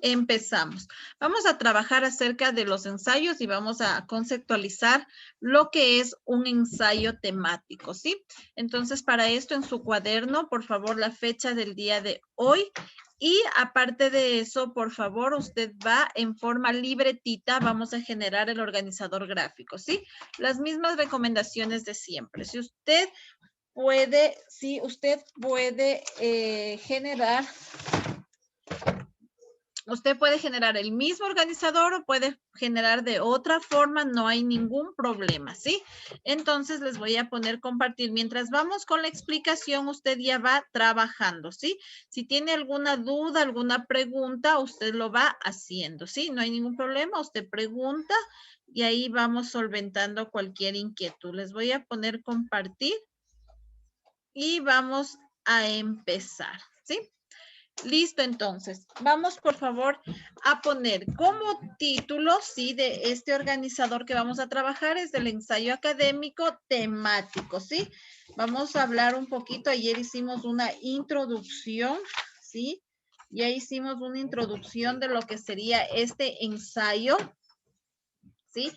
Empezamos. Vamos a trabajar acerca de los ensayos y vamos a conceptualizar lo que es un ensayo temático, ¿sí? Entonces, para esto en su cuaderno, por favor, la fecha del día de hoy. Y aparte de eso, por favor, usted va en forma libretita, vamos a generar el organizador gráfico, ¿sí? Las mismas recomendaciones de siempre. Si usted puede generar... Usted puede generar el mismo organizador o puede generar de otra forma, no hay ningún problema, ¿sí? Entonces les voy a poner compartir. Mientras vamos con la explicación, usted ya va trabajando, ¿sí? Si tiene alguna duda, alguna pregunta, usted lo va haciendo, ¿sí? No hay ningún problema, usted pregunta y ahí vamos solventando cualquier inquietud. Les voy a poner compartir y vamos a empezar, ¿sí? Listo, entonces. Vamos, por favor, a poner como título, sí, de este organizador que vamos a trabajar es el ensayo académico temático, ¿sí? Vamos a hablar un poquito. Ayer hicimos una introducción, ¿sí? Ya hicimos una introducción de lo que sería este ensayo, ¿sí?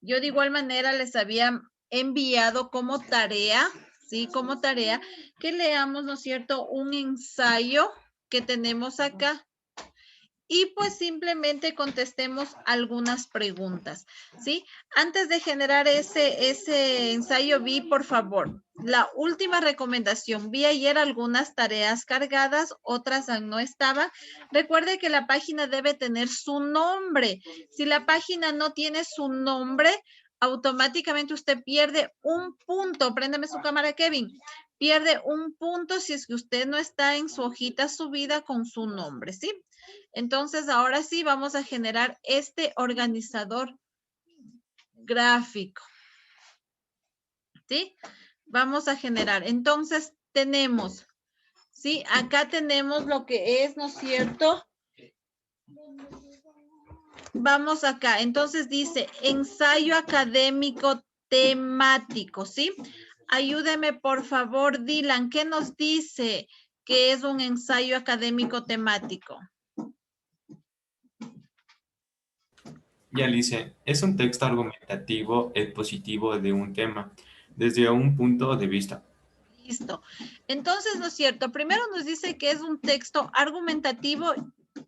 Yo de igual manera les había enviado como tarea, ¿sí? Como tarea que leamos, ¿no es cierto? Un ensayo que tenemos acá y pues simplemente contestemos algunas preguntas, ¿sí? Antes de generar ese ensayo, vi, por favor, la última recomendación. Vi ayer algunas tareas cargadas, otras no estaban. Recuerde que la página debe tener su nombre. Si la página no tiene su nombre, automáticamente usted pierde un punto. Préndeme su cámara, Kevin. Pierde un punto si es que usted no está en su hojita subida con su nombre, ¿sí? Entonces, ahora sí vamos a generar este organizador gráfico, ¿sí? Vamos a generar. Entonces, tenemos, ¿sí? Acá tenemos lo que es, ¿no es cierto? Vamos acá. Entonces, dice ensayo académico temático, ¿sí? Ayúdeme, por favor, Dylan. ¿Qué nos dice que es un ensayo académico temático? Ya, Alice, es un texto argumentativo expositivo de un tema desde un punto de vista. Listo. Entonces, ¿no es cierto? Primero nos dice que es un texto argumentativo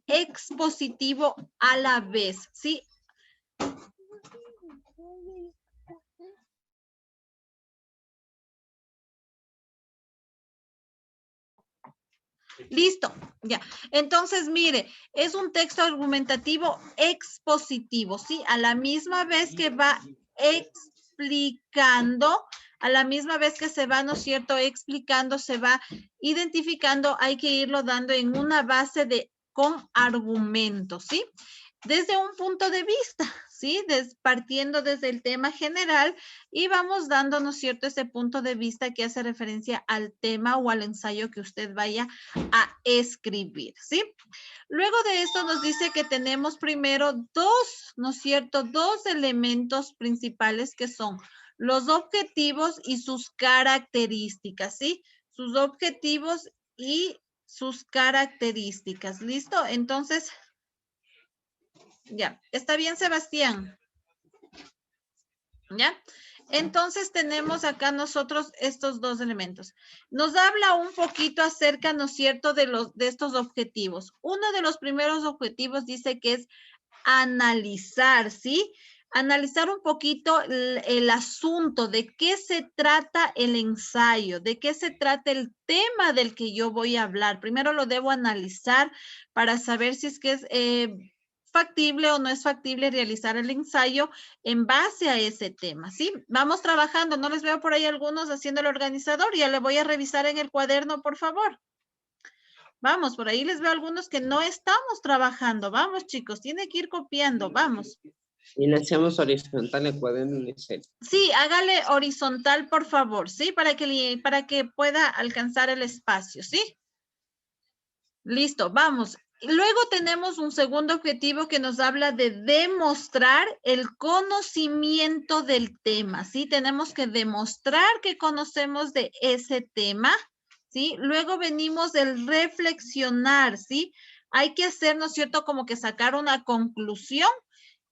expositivo a la vez, ¿sí? Listo, ya. Entonces, mire, es un texto argumentativo expositivo, ¿sí? A la misma vez que va explicando, a la misma vez que se va, ¿no es cierto?, explicando, se va identificando, hay que irlo dando en una base con argumentos, ¿sí? Desde un punto de vista, ¿sí? Partiendo desde el tema general y vamos dando, ¿no es cierto?, ese punto de vista que hace referencia al tema o al ensayo que usted vaya a escribir, ¿sí? Luego de esto nos dice que tenemos primero dos, ¿no es cierto?, dos elementos principales que son los objetivos y sus características, ¿sí? Sus objetivos y sus características, ¿listo? Entonces, ya, ¿está bien, Sebastián? ¿Ya? Entonces tenemos acá nosotros estos dos elementos. Nos habla un poquito acerca, ¿no es cierto?, de estos objetivos. Uno de los primeros objetivos dice que es analizar, ¿sí? Analizar un poquito el asunto, de qué se trata el ensayo, de qué se trata el tema del que yo voy a hablar. Primero lo debo analizar para saber si es que es factible o no es factible realizar el ensayo en base a ese tema, ¿sí? Vamos trabajando, no les veo por ahí algunos haciendo el organizador, ya le voy a revisar en el cuaderno, por favor. Vamos, por ahí les veo algunos que no estamos trabajando. Vamos, chicos, tiene que ir copiando, vamos. Y le hacemos horizontal el cuaderno en Excel. Sí, hágale horizontal, por favor, ¿sí? Para que pueda alcanzar el espacio, ¿sí? Listo, vamos. Luego tenemos un segundo objetivo que nos habla de demostrar el conocimiento del tema, ¿sí? Tenemos que demostrar que conocemos de ese tema, ¿sí? Luego venimos del reflexionar, ¿sí? hay que hacer, ¿no es cierto?, como que sacar una conclusión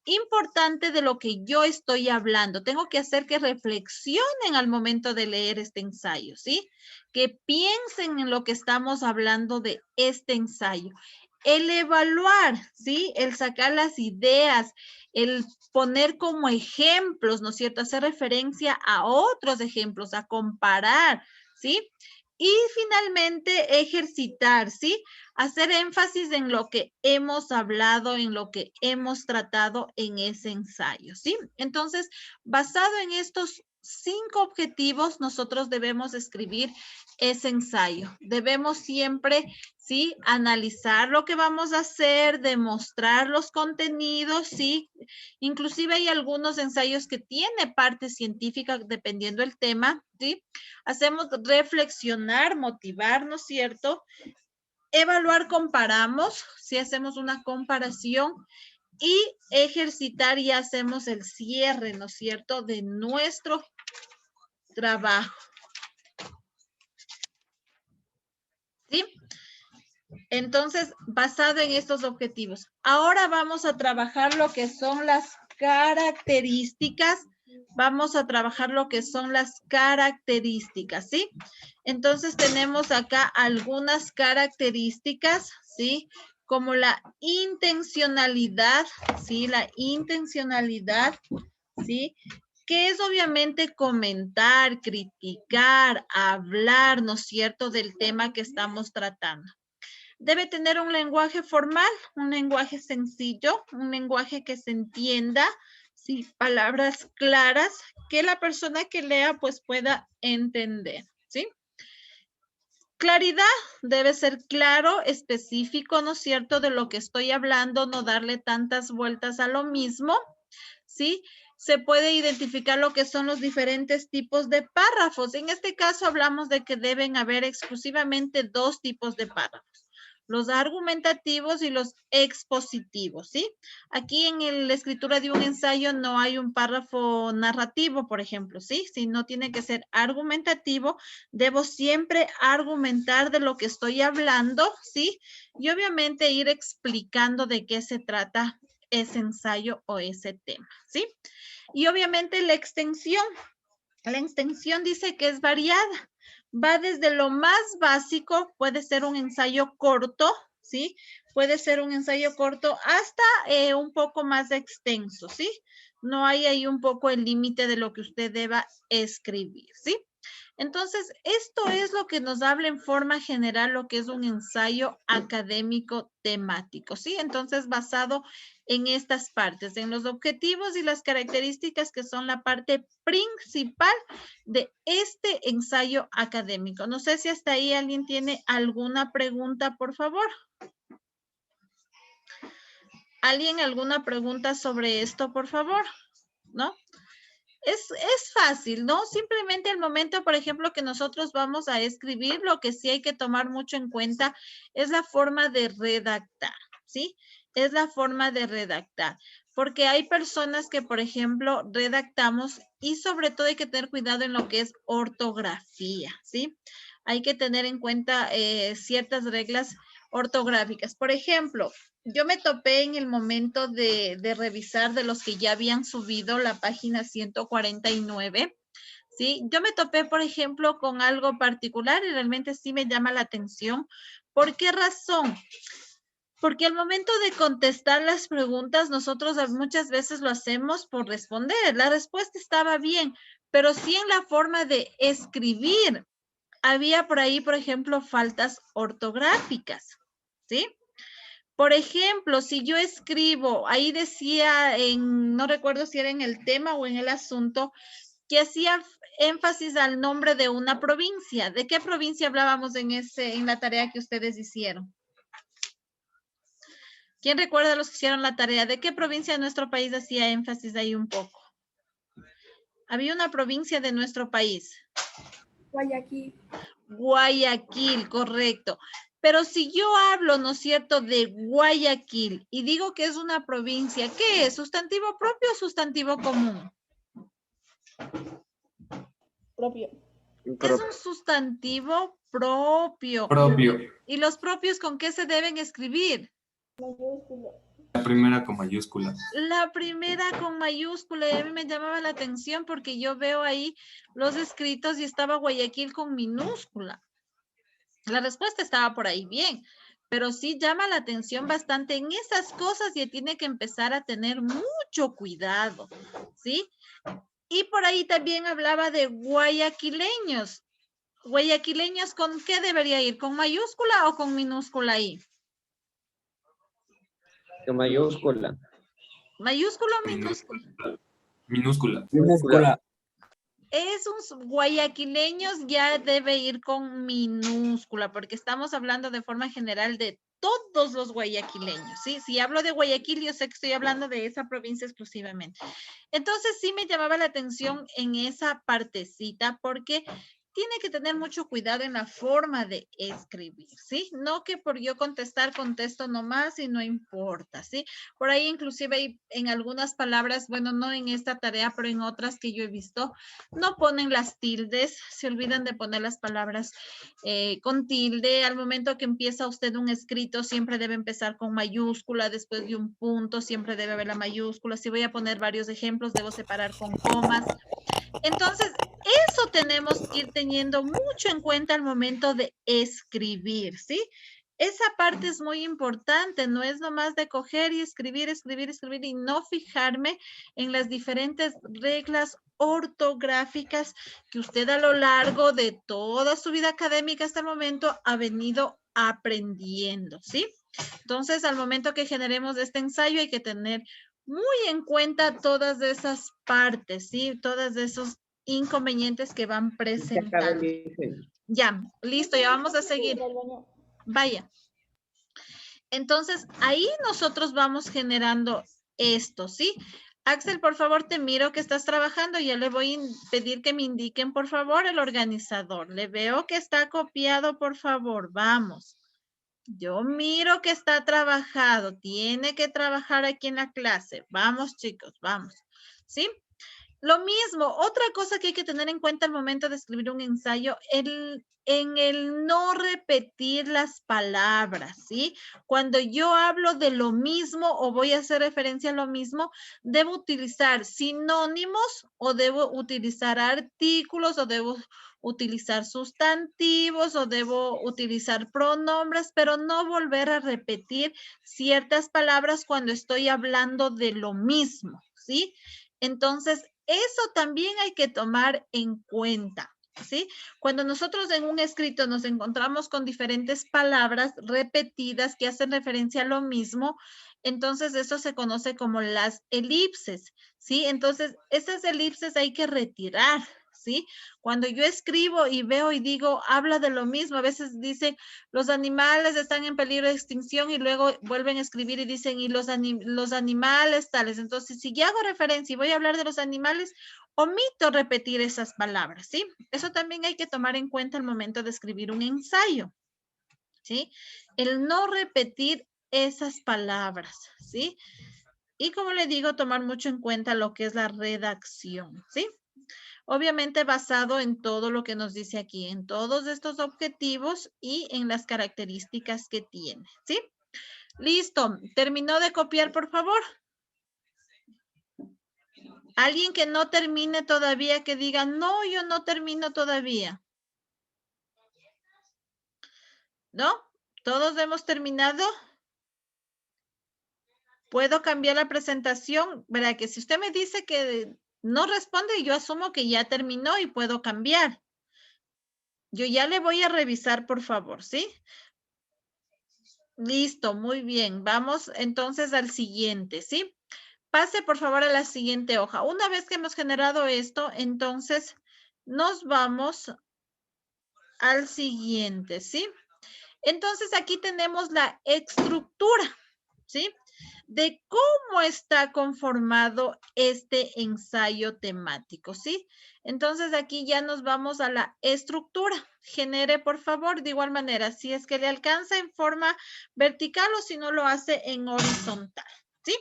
importante de lo que yo estoy hablando. Tengo que hacer que reflexionen al momento de leer este ensayo, ¿sí? Que piensen en lo que estamos hablando de este ensayo. El evaluar, ¿sí? El sacar las ideas, el poner como ejemplos, ¿no es cierto? Hacer referencia a otros ejemplos, a comparar, ¿sí? Y finalmente ejercitar, ¿sí? Hacer énfasis en lo que hemos hablado, en lo que hemos tratado en ese ensayo, ¿sí? Entonces, basado en estos 5 objetivos, nosotros debemos escribir ese ensayo. Debemos siempre, ¿sí? Analizar lo que vamos a hacer, demostrar los contenidos, ¿sí? Inclusive hay algunos ensayos que tiene parte científica dependiendo del tema, ¿sí? Hacemos reflexionar, motivar, ¿no es cierto? Evaluar, comparamos, si hacemos una comparación y ejercitar y hacemos el cierre, ¿no es cierto?, de nuestro trabajo. ¿Sí? Entonces, basado en estos objetivos. Ahora vamos a trabajar lo que son las características. Vamos a trabajar lo que son las características, ¿sí? Entonces, tenemos acá algunas características, ¿sí? Como la intencionalidad, ¿sí? La intencionalidad, ¿sí? Que es obviamente comentar, criticar, hablar, ¿no es cierto?, del tema que estamos tratando. Debe tener un lenguaje formal, un lenguaje sencillo, un lenguaje que se entienda, ¿sí? Palabras claras que la persona que lea pues pueda entender, ¿sí? Claridad, debe ser claro, específico, ¿no es cierto?, de lo que estoy hablando, no darle tantas vueltas a lo mismo, ¿sí? Se puede identificar lo que son los diferentes tipos de párrafos. En este caso hablamos de que deben haber exclusivamente 2 tipos de párrafos. Los argumentativos y los expositivos, ¿sí? Aquí en la escritura de un ensayo no hay un párrafo narrativo, por ejemplo, ¿sí? Sino tiene que ser argumentativo. Debo siempre argumentar de lo que estoy hablando, ¿sí? Y obviamente ir explicando de qué se trata ese ensayo o ese tema, ¿sí? Y obviamente la extensión. La extensión dice que es variada. Va desde lo más básico, puede ser un ensayo corto, ¿sí? Puede ser un ensayo corto hasta un poco más extenso, ¿sí? No hay ahí un poco el límite de lo que usted deba escribir, ¿sí? Entonces, esto es lo que nos habla en forma general lo que es un ensayo académico temático, ¿sí? Entonces, basado en estas partes, en los objetivos y las características que son la parte principal de este ensayo académico. No sé si hasta ahí alguien tiene alguna pregunta, por favor. ¿Alguien alguna pregunta sobre esto, por favor? ¿No? Es fácil, ¿no? Simplemente el momento, por ejemplo, que nosotros vamos a escribir, lo que sí hay que tomar mucho en cuenta es la forma de redactar, ¿sí? Es la forma de redactar. Porque hay personas que, por ejemplo, redactamos y sobre todo hay que tener cuidado en lo que es ortografía, ¿sí? Hay que tener en cuenta ciertas reglas ortográficas. Por ejemplo, yo me topé en el momento de revisar de los que ya habían subido la página 149, ¿sí? Yo me topé, por ejemplo, con algo particular y realmente sí me llama la atención. ¿Por qué razón? Porque al momento de contestar las preguntas, nosotros muchas veces lo hacemos por responder. La respuesta estaba bien, pero sí en la forma de escribir. Había por ahí, por ejemplo, faltas ortográficas, ¿sí? Por ejemplo, si yo escribo, ahí decía no recuerdo si era en el tema o en el asunto, que hacía énfasis al nombre de una provincia. ¿De qué provincia hablábamos en la tarea que ustedes hicieron? ¿Quién recuerda los que hicieron la tarea? ¿De qué provincia de nuestro país hacía énfasis ahí un poco? Había una provincia de nuestro país. Guayaquil. Guayaquil, correcto. Pero si yo hablo, ¿no es cierto?, de Guayaquil y digo que es una provincia, ¿qué es? ¿Sustantivo propio o sustantivo común? Propio. Es un sustantivo propio. Propio. ¿Y los propios con qué se deben escribir? Mayúscula. La primera con mayúscula. La primera con mayúscula, y a mí me llamaba la atención porque yo veo ahí los escritos y estaba Guayaquil con minúscula. La respuesta estaba por ahí bien, pero sí llama la atención bastante en esas cosas y tiene que empezar a tener mucho cuidado, ¿sí? Y por ahí también hablaba de guayaquileños. ¿Guayaquileños con qué debería ir? ¿Con mayúscula o con minúscula ahí? Con mayúscula. ¿Mayúscula o minúscula? Minúscula. Minúscula. Esos guayaquileños ya debe ir con minúscula, porque estamos hablando de forma general de todos los guayaquileños, ¿sí? Si hablo de Guayaquil, yo sé que estoy hablando de esa provincia exclusivamente. Entonces, sí me llamaba la atención en esa partecita, porque tiene que tener mucho cuidado en la forma de escribir, ¿sí? No que por yo contestar, contesto nomás y no importa, ¿sí? Por ahí inclusive hay en algunas palabras, bueno, no en esta tarea, pero en otras que yo he visto, no ponen las tildes, se olvidan de poner las palabras con tilde. Al momento que empieza usted un escrito, siempre debe empezar con mayúscula, después de un punto, siempre debe haber la mayúscula. Si voy a poner varios ejemplos, debo separar con comas. Entonces, eso tenemos que ir teniendo mucho en cuenta al momento de escribir, ¿sí? Esa parte es muy importante, no es nomás de coger y escribir, escribir, escribir y no fijarme en las diferentes reglas ortográficas que usted a lo largo de toda su vida académica hasta el momento ha venido aprendiendo, ¿sí? Entonces, al momento que generemos este ensayo hay que tener muy en cuenta todas esas partes, ¿sí? Todos esos inconvenientes que van presentando. Ya, listo, ya vamos a seguir. Vaya. Entonces, ahí nosotros vamos generando esto, ¿sí? Axel, por favor, te miro que estás trabajando. Ya le voy a pedir que me indiquen, por favor, el organizador. Le veo que está copiado, por favor. Vamos. Yo miro que está trabajado. Tiene que trabajar aquí en la clase. Vamos, chicos, vamos. ¿Sí? Lo mismo, otra cosa que hay que tener en cuenta al momento de escribir un ensayo, en el no repetir las palabras, ¿sí? Cuando yo hablo de lo mismo o voy a hacer referencia a lo mismo, debo utilizar sinónimos o debo utilizar artículos o debo utilizar sustantivos o debo utilizar pronombres, pero no volver a repetir ciertas palabras cuando estoy hablando de lo mismo, ¿sí? Entonces, eso también hay que tomar en cuenta, ¿sí? Cuando nosotros en un escrito nos encontramos con diferentes palabras repetidas que hacen referencia a lo mismo, entonces eso se conoce como las elipses, ¿sí? Entonces, esas elipses hay que retirar, ¿sí? Cuando yo escribo y veo y digo, habla de lo mismo, a veces dicen, los animales están en peligro de extinción y luego vuelven a escribir y dicen, y los animales tales. Entonces, si ya hago referencia y voy a hablar de los animales, omito repetir esas palabras, ¿sí? Eso también hay que tomar en cuenta al momento de escribir un ensayo, ¿sí? El no repetir esas palabras, ¿sí? Y como le digo, tomar mucho en cuenta lo que es la redacción, ¿sí? Obviamente basado en todo lo que nos dice aquí, en todos estos objetivos y en las características que tiene, ¿sí? Listo. ¿Terminó de copiar, por favor? Alguien que no termine todavía, que diga, no, yo no termino todavía. ¿No? ¿Todos hemos terminado? ¿Puedo cambiar la presentación? Verá que si usted me dice que no responde, yo asumo que ya terminó y puedo cambiar. Yo ya le voy a revisar, por favor, ¿sí? Listo, muy bien. Vamos entonces al siguiente, ¿sí? Pase, por favor, a la siguiente hoja. Una vez que hemos generado esto, entonces nos vamos al siguiente, ¿sí? Entonces aquí tenemos la estructura, ¿sí? De cómo está conformado este ensayo temático, ¿sí? Entonces aquí ya nos vamos a la estructura. Genere, por favor, de igual manera, si es que le alcanza en forma vertical o si no lo hace en horizontal, ¿sí?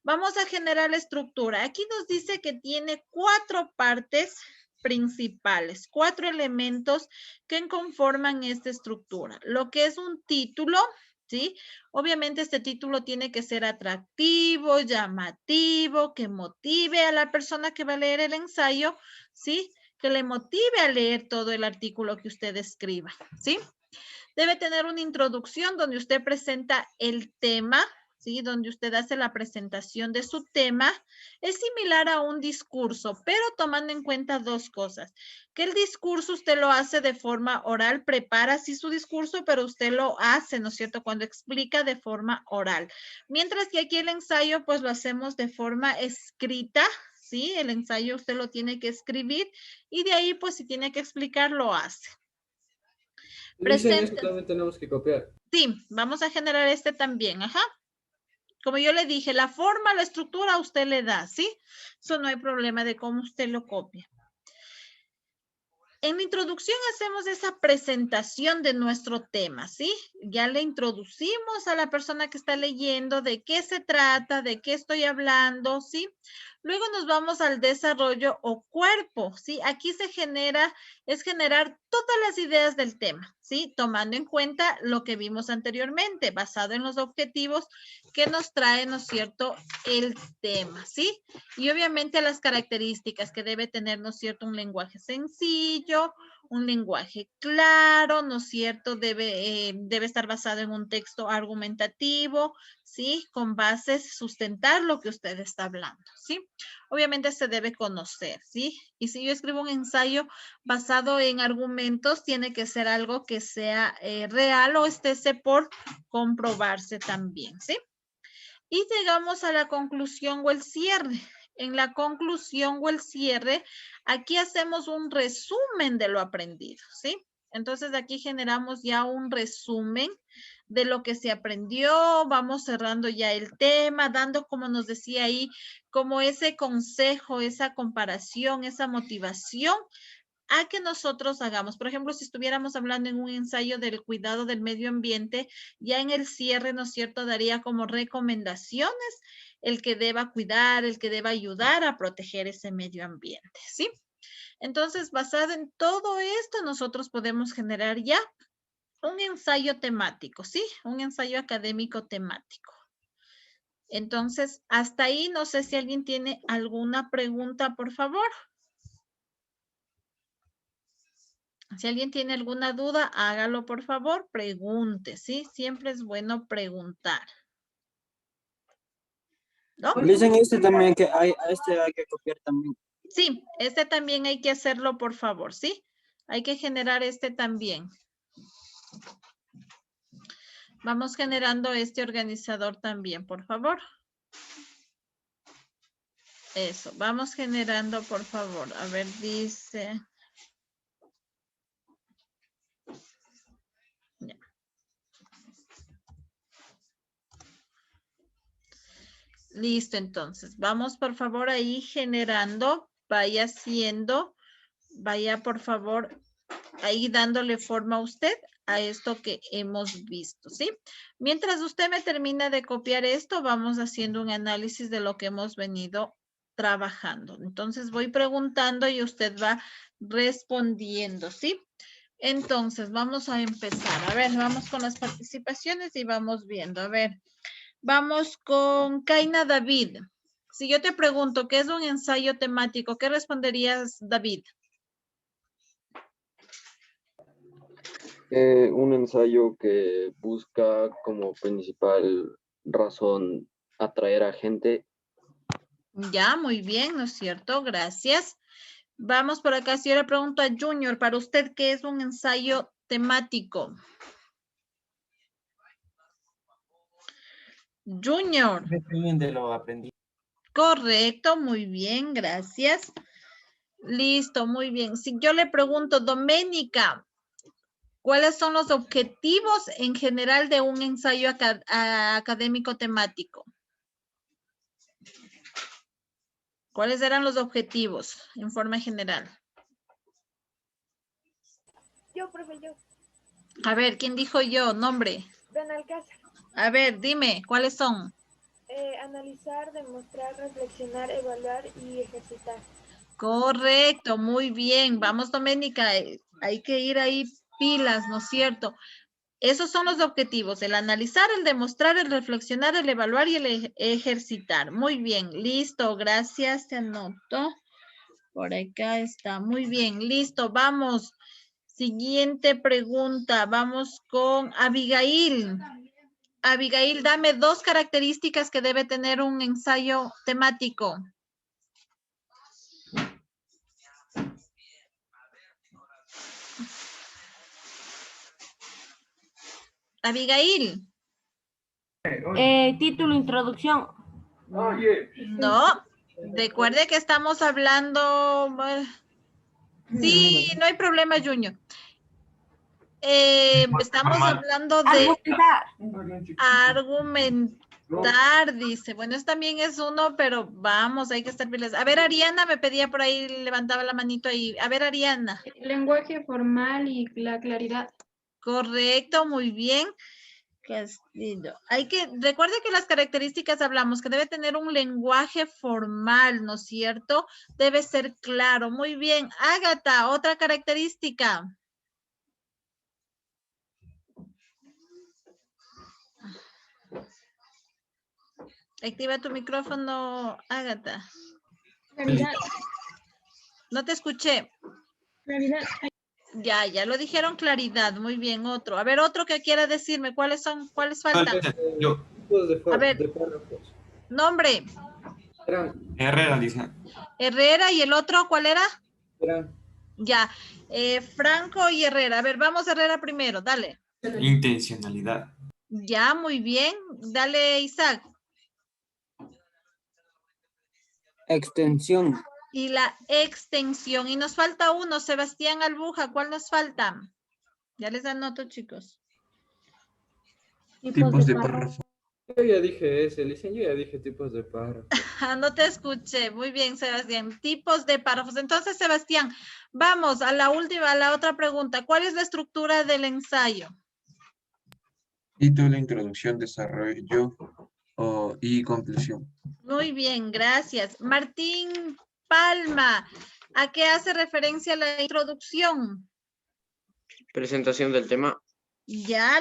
Vamos a generar la estructura. Aquí nos dice que tiene 4 partes principales, 4 elementos que conforman esta estructura. Lo que es un título, ¿sí? Obviamente este título tiene que ser atractivo, llamativo, que motive a la persona que va a leer el ensayo, ¿sí? Que le motive a leer todo el artículo que usted escriba, ¿sí? Debe tener una introducción donde usted presenta el tema, ¿sí? Donde usted hace la presentación de su tema. Es similar a un discurso, pero tomando en cuenta dos cosas. Que el discurso usted lo hace de forma oral, prepara así su discurso, pero usted lo hace, ¿no es cierto? Cuando explica de forma oral. Mientras que aquí el ensayo, pues lo hacemos de forma escrita, ¿sí? El ensayo usted lo tiene que escribir y de ahí, pues si tiene que explicar, lo hace. Dicen esto también tenemos que copiar. Sí, vamos a generar este también, ajá. Como yo le dije, la forma, la estructura usted le da, ¿sí? Eso no hay problema de cómo usted lo copia. En la introducción hacemos esa presentación de nuestro tema, ¿sí? Ya le introducimos a la persona que está leyendo de qué se trata, de qué estoy hablando, ¿sí? Luego nos vamos al desarrollo o cuerpo, ¿sí? Aquí es generar todas las ideas del tema, ¿sí? Tomando en cuenta lo que vimos anteriormente, basado en los objetivos que nos trae, ¿no es cierto?, el tema, ¿sí? Y obviamente las características que debe tener, ¿no es cierto?, un lenguaje sencillo, un lenguaje claro, ¿no es cierto? Debe estar basado en un texto argumentativo, ¿sí? Con bases, sustentar lo que usted está hablando, ¿sí? Obviamente se debe conocer, ¿sí? Y si yo escribo un ensayo basado en argumentos, tiene que ser algo que sea real o estése por comprobarse también, ¿sí? Y llegamos a la conclusión o el cierre. En la conclusión o el cierre, aquí hacemos un resumen de lo aprendido, ¿sí? Entonces aquí generamos ya un resumen de lo que se aprendió, vamos cerrando ya el tema, dando, como nos decía ahí, como ese consejo, esa comparación, esa motivación a que nosotros hagamos. Por ejemplo, si estuviéramos hablando en un ensayo del cuidado del medio ambiente, ya en el cierre, ¿no es cierto?, daría como recomendaciones el que deba cuidar, el que deba ayudar a proteger ese medio ambiente, ¿sí? Entonces, basado en todo esto, nosotros podemos generar ya un ensayo temático, ¿sí? Un ensayo académico temático. Entonces, hasta ahí, no sé si alguien tiene alguna pregunta, por favor. Si alguien tiene alguna duda, hágalo, por favor, pregunte, ¿sí? Siempre es bueno preguntar. ¿No? Dicen este también que hay que copiar también. Sí, este también hay que hacerlo, por favor, ¿sí? Hay que generar este también. Vamos generando este organizador también, por favor. Eso, vamos generando, por favor. A ver, dice... Ya. Listo, entonces. Vamos, por favor, ahí generando. Vaya haciendo. Vaya, por favor, ahí dándole forma a usted a esto que hemos visto, ¿sí? Mientras usted me termina de copiar esto, vamos haciendo un análisis de lo que hemos venido trabajando. Entonces voy preguntando y usted va respondiendo, ¿sí? Entonces vamos a empezar. A ver, vamos con las participaciones y vamos viendo. A ver, vamos con Kaina David. Si yo te pregunto, ¿qué es un ensayo temático? ¿Qué responderías, David? Un ensayo que busca como principal razón atraer a gente. Ya, muy bien, ¿no es cierto? Gracias. Vamos por acá. Si yo le pregunto a Junior, para usted, ¿qué es un ensayo temático? Junior. Dependen de lo aprendido. Correcto, muy bien, gracias. Listo, muy bien. Si yo le pregunto, Doménica, ¿cuáles son los objetivos en general de un ensayo académico temático? ¿Cuáles eran los objetivos en forma general? Yo, profe, yo. A ver, ¿quién dijo yo? Nombre. Benalcázar. A ver, dime, ¿cuáles son? Analizar, demostrar, reflexionar, evaluar y ejercitar. Correcto, muy bien. Vamos, Doménica, hay que ir ahí pilas, ¿no es cierto? Esos son los objetivos, el analizar, el demostrar, el reflexionar, el evaluar y el ejercitar. Muy bien, listo, gracias, te anoto. Por acá está, muy bien, listo, vamos. Siguiente pregunta, vamos con Abigail. Abigail, dame 2 características que debe tener un ensayo temático. Abigail. Título, introducción. No, recuerde que estamos hablando. Sí, no hay problema, Junior. Estamos hablando de argumentar, dice. Bueno, eso también es uno, pero vamos, hay que estar pilas. A ver, Ariana me pedía por ahí, levantaba la manito ahí. A ver, Ariana. Lenguaje formal y la claridad. Correcto, muy bien. Castillo. Recuerde que las características hablamos que debe tener un lenguaje formal, ¿no es cierto? Debe ser claro. Muy bien. Ágata, otra característica. Activa tu micrófono, Ágata. Claridad. No te escuché. Claridad. Ya lo dijeron, claridad. Muy bien, otro. A ver, otro que quiera decirme, ¿cuáles faltan? Yo. A ver. De párrafos. Nombre. Herrera, dice. Herrera, ¿y el otro cuál era? Terán. Ya. Franco y Herrera. A ver, vamos Herrera primero, dale. Intencionalidad. Ya, muy bien. Dale, Isaac. Extensión. Y la extensión. Y nos falta uno, Sebastián Albuja. ¿Cuál nos falta? Ya les anoto, chicos. Tipos de párrafo. Yo ya dije ese, Licen, yo ya dije tipos de párrafos. No te escuché. Muy bien, Sebastián. Tipos de párrafos. Entonces, Sebastián, vamos a la última, a la otra pregunta. ¿Cuál es la estructura del ensayo? Título, introducción, desarrollo y conclusión. Muy bien, gracias. Martín Palma, ¿a qué hace referencia la introducción? Presentación del tema. Ya,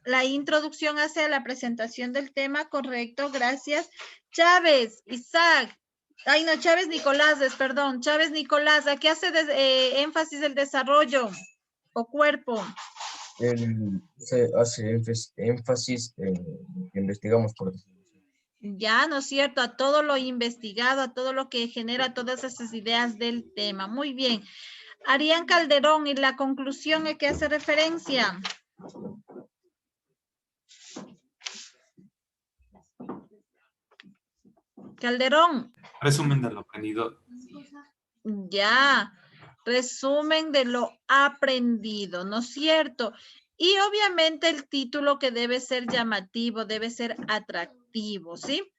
la introducción hace a la presentación del tema, correcto, gracias. Chávez, Isaac, ay no, Chávez Nicolás, perdón, Chávez Nicolás, ¿a qué hace énfasis el desarrollo o cuerpo? Se hace énfasis en lo que investigamos por definición. Ya, ¿no es cierto? A todo lo investigado, a todo lo que genera todas esas ideas del tema. Muy bien. Arián Calderón, ¿y la conclusión a qué hace referencia? Calderón. Resumen de lo aprendido. Ya, resumen de lo aprendido, ¿no es cierto? Y obviamente el título que debe ser llamativo, debe ser atractivo, ¿sí?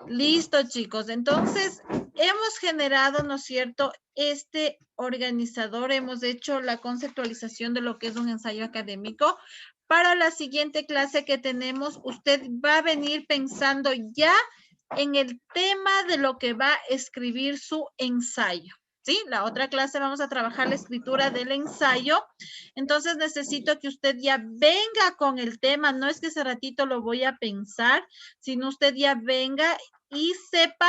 Listo, chicos. Entonces, hemos generado, ¿no es cierto?, este organizador, hemos hecho la conceptualización de lo que es un ensayo académico. Para la siguiente clase que tenemos, usted va a venir pensando ya en el tema de lo que va a escribir su ensayo. ¿Sí? La otra clase vamos a trabajar la escritura del ensayo. Entonces necesito que usted ya venga con el tema. No es que ese ratito lo voy a pensar, sino usted ya venga y sepa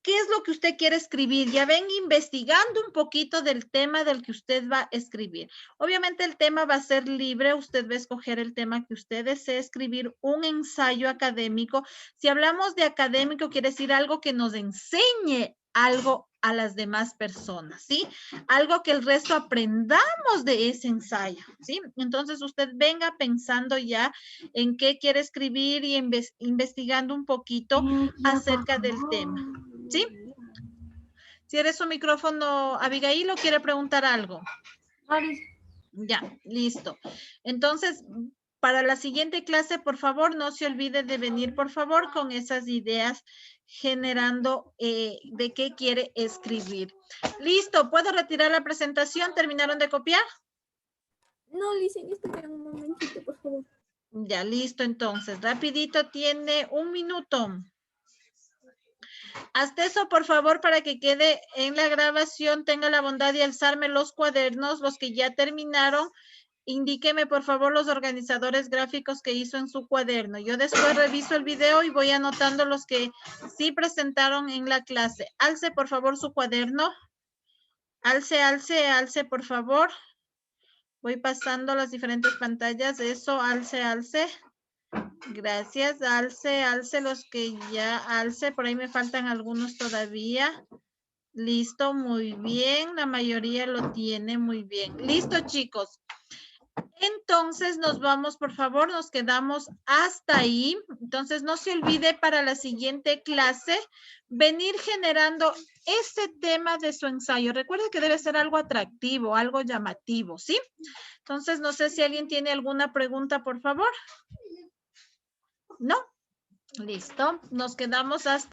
qué es lo que usted quiere escribir. Ya venga investigando un poquito del tema del que usted va a escribir. Obviamente el tema va a ser libre. Usted va a escoger el tema que usted desee escribir, un ensayo académico. Si hablamos de académico, quiere decir algo que nos enseñe algo a las demás personas, ¿sí? Algo que el resto aprendamos de ese ensayo, ¿sí? Entonces usted venga pensando ya en qué quiere escribir y investigando un poquito acerca del tema, ¿sí? Cierre su micrófono, Abigail, ¿o quiere preguntar algo? Ya, listo. Entonces, para la siguiente clase, por favor, no se olvide de venir, por favor, con esas ideas generando de qué quiere escribir. Listo, ¿puedo retirar la presentación? ¿Terminaron de copiar? No, Licen, esperen un momentito, por favor. Ya, listo, entonces. Rapidito, tiene 1 minuto. Hasta eso, por favor, para que quede en la grabación, tenga la bondad de alzarme los cuadernos, los que ya terminaron, Indíqueme, por favor, los organizadores gráficos que hizo en su cuaderno. Yo después reviso el video y voy anotando los que sí presentaron en la clase. Alce, por favor, su cuaderno. Alce, por favor. Voy pasando las diferentes pantallas. Eso, alce. Gracias, alce los que ya alce. Por ahí me faltan algunos todavía. Listo, muy bien. La mayoría lo tiene muy bien. Listo, chicos. Entonces nos vamos, por favor, nos quedamos hasta ahí. Entonces no se olvide para la siguiente clase venir generando ese tema de su ensayo. Recuerde que debe ser algo atractivo, algo llamativo, ¿sí? Entonces no sé si alguien tiene alguna pregunta, por favor. ¿No? Listo. Nos quedamos hasta